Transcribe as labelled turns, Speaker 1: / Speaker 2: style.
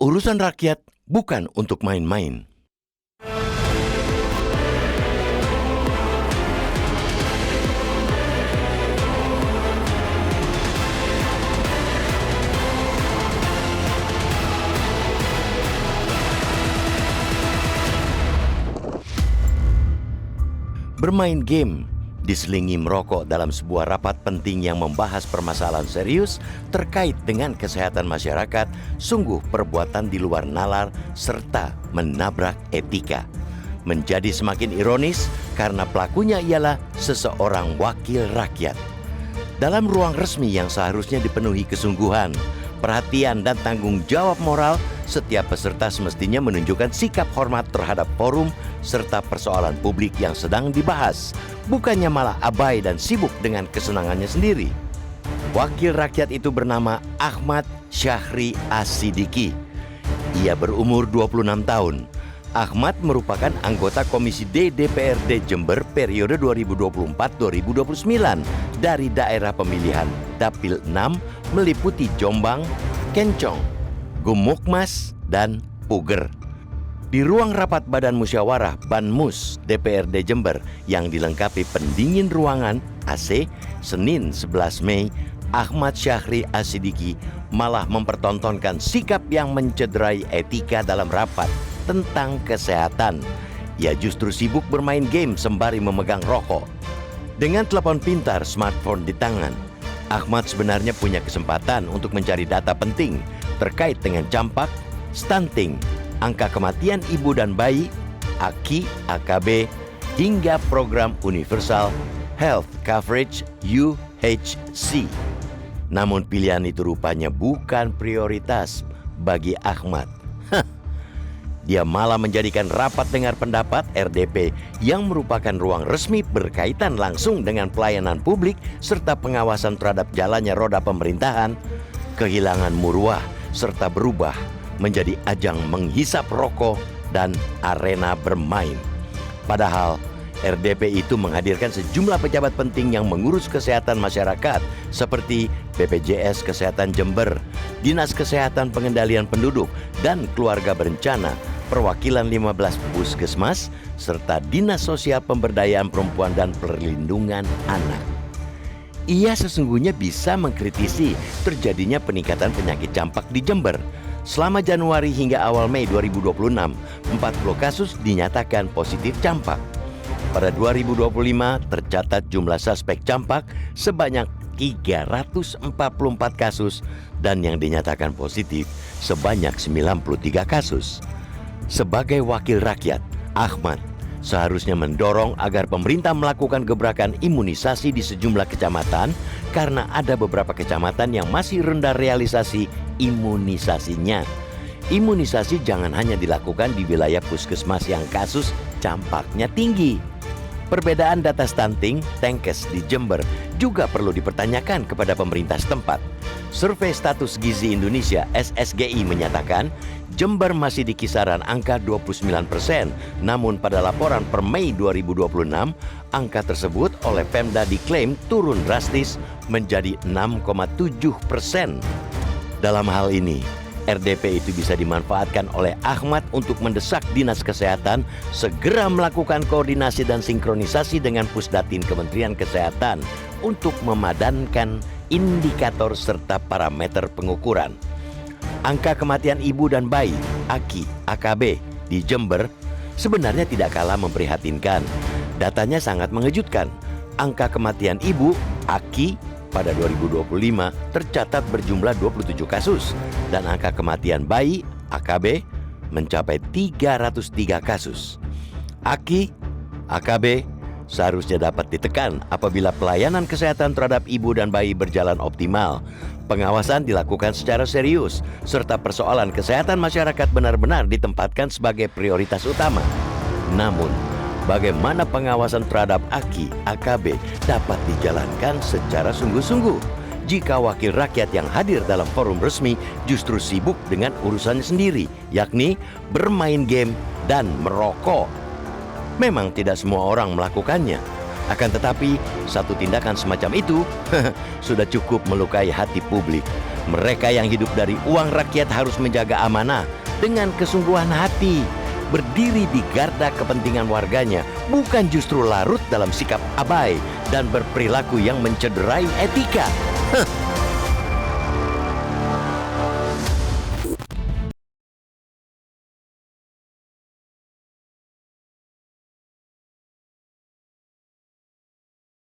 Speaker 1: Urusan rakyat bukan untuk main-main. Bermain game diselingi merokok dalam sebuah rapat penting yang membahas permasalahan serius terkait dengan kesehatan masyarakat sungguh perbuatan di luar nalar serta menabrak etika. Menjadi semakin ironis karena pelakunya ialah seseorang wakil rakyat. Dalam ruang resmi yang seharusnya dipenuhi kesungguhan, perhatian dan tanggung jawab moral, setiap peserta semestinya menunjukkan sikap hormat terhadap forum serta persoalan publik yang sedang dibahas, bukannya malah abai dan sibuk dengan kesenangannya sendiri. Wakil rakyat itu bernama Ahmad Syahri As-Siddiqi. Ia berumur 26 tahun. Ahmad merupakan anggota Komisi D DPRD Jember periode 2024-2029 dari daerah pemilihan Dapil 6 meliputi Jombang, Kencong, Gumukmas, dan Puger. Di ruang rapat Badan Musyawarah Banmus DPRD Jember yang dilengkapi pendingin ruangan AC, Senin 11 Mei, Ahmad Syahri As-Siddiqi malah mempertontonkan sikap yang mencederai etika dalam rapat tentang kesehatan. Ia justru sibuk bermain game sembari memegang rokok. Dengan telepon pintar smartphone di tangan, Ahmad sebenarnya punya kesempatan untuk mencari data penting terkait dengan campak, stunting, angka kematian ibu dan bayi, AKI, AKB, hingga program Universal Health Coverage UHC. Namun pilihan itu rupanya bukan prioritas bagi Ahmad. Dia malah menjadikan rapat dengar pendapat RDP yang merupakan ruang resmi berkaitan langsung dengan pelayanan publik serta pengawasan terhadap jalannya roda pemerintahan, kehilangan muruah serta berubah menjadi ajang menghisap rokok dan arena bermain. Padahal RDP itu menghadirkan sejumlah pejabat penting yang mengurus kesehatan masyarakat seperti BPJS Kesehatan Jember, Dinas Kesehatan Pengendalian Penduduk dan Keluarga Berencana, perwakilan 15 puskesmas, serta Dinas Sosial Pemberdayaan Perempuan dan Perlindungan Anak. Ia sesungguhnya bisa mengkritisi terjadinya peningkatan penyakit campak di Jember. Selama Januari hingga awal Mei 2026, 40 kasus dinyatakan positif campak. Pada 2025 tercatat jumlah suspek campak sebanyak 344 kasus dan yang dinyatakan positif sebanyak 93 kasus. Sebagai wakil rakyat, Ahmad seharusnya mendorong agar pemerintah melakukan gebrakan imunisasi di sejumlah kecamatan karena ada beberapa kecamatan yang masih rendah realisasi imunisasinya. Imunisasi jangan hanya dilakukan di wilayah puskesmas yang kasus campaknya tinggi. Perbedaan data stunting Tenkes di Jember juga perlu dipertanyakan kepada pemerintah setempat. Survei Status Gizi Indonesia SSGI menyatakan Jember masih di kisaran angka 29%. Namun pada laporan per Mei 2026, angka tersebut oleh Pemda diklaim turun drastis menjadi 6,7%. Dalam hal ini, RDP itu bisa dimanfaatkan oleh Ahmad untuk mendesak Dinas Kesehatan segera melakukan koordinasi dan sinkronisasi dengan Pusdatin Kementerian Kesehatan untuk memadankan indikator serta parameter pengukuran. Angka kematian ibu dan bayi AKI, AKB di Jember sebenarnya tidak kalah memprihatinkan. Datanya sangat mengejutkan. Angka kematian ibu AKI pada 2025 tercatat berjumlah 27 kasus dan angka kematian bayi AKB mencapai 303 kasus. AKI, AKB seharusnya dapat ditekan apabila pelayanan kesehatan terhadap ibu dan bayi berjalan optimal. Pengawasan dilakukan secara serius serta persoalan kesehatan masyarakat benar-benar ditempatkan sebagai prioritas utama. Namun, bagaimana pengawasan terhadap AKI, AKB dapat dijalankan secara sungguh-sungguh jika wakil rakyat yang hadir dalam forum resmi justru sibuk dengan urusannya sendiri, yakni bermain game dan merokok. Memang tidak semua orang melakukannya. Akan tetapi, satu tindakan semacam itu sudah cukup melukai hati publik. Mereka yang hidup dari uang rakyat harus menjaga amanah dengan kesungguhan hati, berdiri di garda kepentingan warganya, bukan justru larut dalam sikap abai dan berperilaku yang mencederai etika.